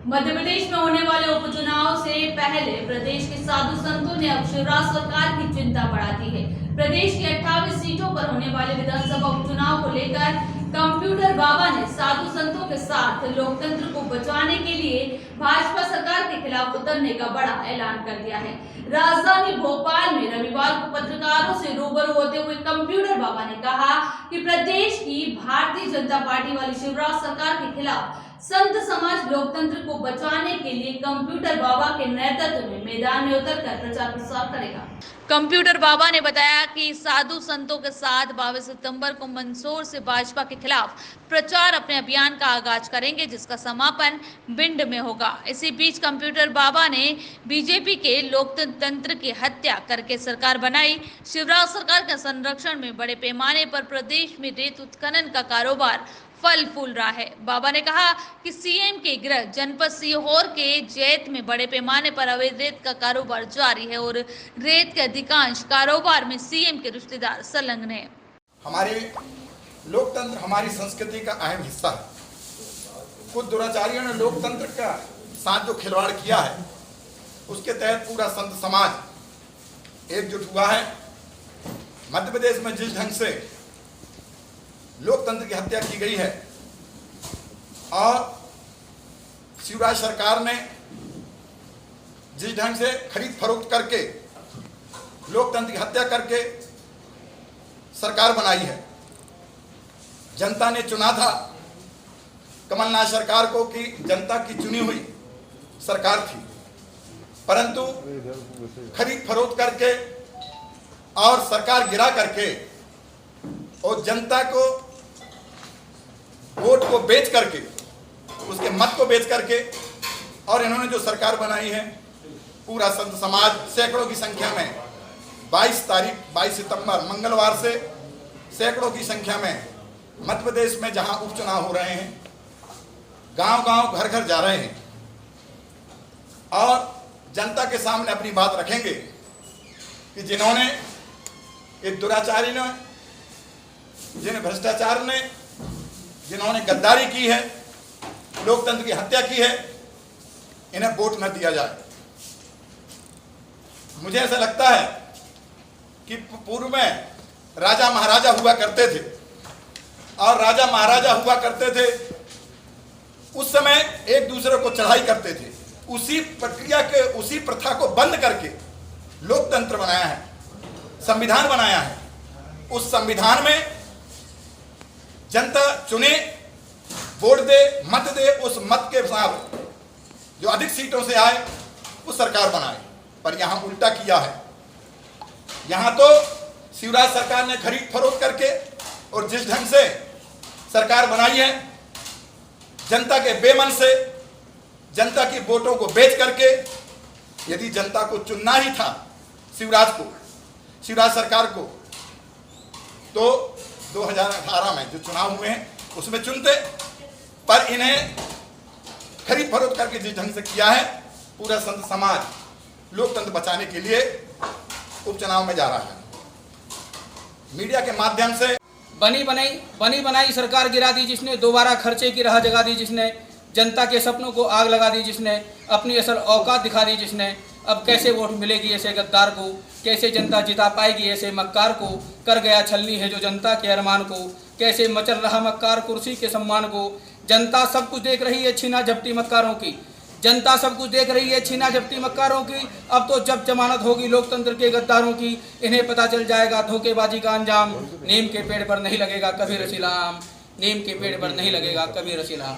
मध्य प्रदेश में होने वाले उपचुनाव से पहले प्रदेश के साधु संतों ने अब शिवराज सरकार की चिंता बढ़ा दी है। प्रदेश की 28 सीटों पर होने वाले विधानसभा उपचुनाव को लेकर कंप्यूटर बाबा ने साधु संतों के साथ लोकतंत्र को बचाने के लिए भाजपा सरकार के खिलाफ उतरने का बड़ा ऐलान कर दिया है। राजधानी भोपाल में रविवार को पत्रकारों से रूबरू होते हुए कंप्यूटर बाबा ने कहा कि प्रदेश की भारतीय जनता पार्टी वाली शिवराज सरकार के खिलाफ संत समाज लोकतंत्र को बचाने के लिए कंप्यूटर बाबा के नेतृत्व में मैदान में उतरकर प्रचार प्रसार करेगा। कंप्यूटर बाबा ने बताया कि साधु संतों के साथ 22 सितंबर को मंदसौर से भाजपा के खिलाफ प्रचार अपने अभियान का आगाज करेंगे, जिसका समापन भिंड में होगा। इसी बीच कंप्यूटर बाबा ने बीजेपी के लोकतंत्र की हत्या करके सरकार बनाई। शिवराज सरकार के संरक्षण में बड़े पैमाने पर प्रदेश में रेत उत्खनन का कारोबार फल फूल रहा है। बाबा ने कहा कि सीएम के गृह जनपद सीहोर के जैत में बड़े पैमाने पर अवैध रेत का कारोबार जारी है और रेत के अधिकांश कारोबार में सीएम के रिश्तेदार संलग्न हैं। हमारे लोकतंत्र हमारी संस्कृति का अहम हिस्सा है। कुछ दुराचारियों ने लोकतंत्र का साथ जो खिलवाड़ किया है, उसके तहत पूरा संत समाज एकजुट हुआ है। मध्य प्रदेश में जिस ढंग से लोकतंत्र की हत्या की गई है और शिवराज सरकार ने जिस ढंग से खरीद फरोख्त करके लोकतंत्र की हत्या करके सरकार बनाई है। जनता ने चुना था कमलनाथ सरकार को कि जनता की चुनी हुई सरकार थी, परंतु खरीद फरोख्त करके और सरकार गिरा करके और जनता को वोट को बेच करके, उसके मत को बेच करके, और इन्होंने जो सरकार बनाई है, पूरा संत समाज सैकड़ों की संख्या में 22 सितंबर मंगलवार से सैकड़ों की संख्या में मध्य प्रदेश में जहां उपचुनाव हो रहे हैं, गांव-गांव घर-घर जा रहे हैं और जनता के सामने अपनी बात रखेंगे कि जिन्होंने एक दुराचारी ने, जिन्हें भ्रष्टाचार ने, जिन्होंने गद्दारी की है, लोकतंत्र की हत्या की है, इन्हें वोट न दिया जाए। मुझे ऐसा लगता है कि पूर्व में राजा महाराजा हुआ करते थे और राजा महाराजा हुआ करते थे, उस समय एक दूसरे को चढ़ाई करते थे। उसी प्रक्रिया के, उसी प्रथा को बंद करके लोकतंत्र बनाया है, संविधान बनाया है। उस संविधान में जनता चुने, वोट दे, मत दे, उस मत के साथ जो अधिक सीटों से आए वो सरकार बनाए। पर यहां उल्टा किया है। यहां तो शिवराज सरकार ने खरीद फरोख्त करके और जिस ढंग से सरकार बनाई है, जनता के बेमन से, जनता की वोटों को बेच करके, यदि जनता को चुनना ही था शिवराज सरकार को, तो 2018 में जो चुनाव हुए हैं उसमें चुनते, पर इन्हें खरीद फरोख्त करके जिस ढंग से किया है, पूरा संत समाज लोकतंत्र बचाने के लिए उपचुनाव में जा रहा है। मीडिया के माध्यम से बनी बनाई सरकार गिरा दी, जिसने दोबारा खर्चे की राह जगा दी, जिसने जनता के सपनों को आग लगा दी, जिसने अपनी असल औकात दिखा दी, जिसने अब कैसे वोट मिलेगी ऐसे गद्दार को, कैसे जनता जिता पाएगी ऐसे मक्कार को, कर गया छलनी है जो जनता के अरमान को, कैसे मचल रहा मक्कार कुर्सी के सम्मान को। जनता सब कुछ देख रही है छीना झपटी मक्कारों की, जनता सब कुछ देख रही है छीना झपटी मक्कारों की। अब तो जब जमानत होगी लोकतंत्र के गद्दारों की, इन्हें पता चल जाएगा धोखेबाजी का अंजाम। नीम के पेड़ पर नहीं लगेगा कभी रसीलाम, नीम के पेड़ पर नहीं लगेगा कभी रसीलाम।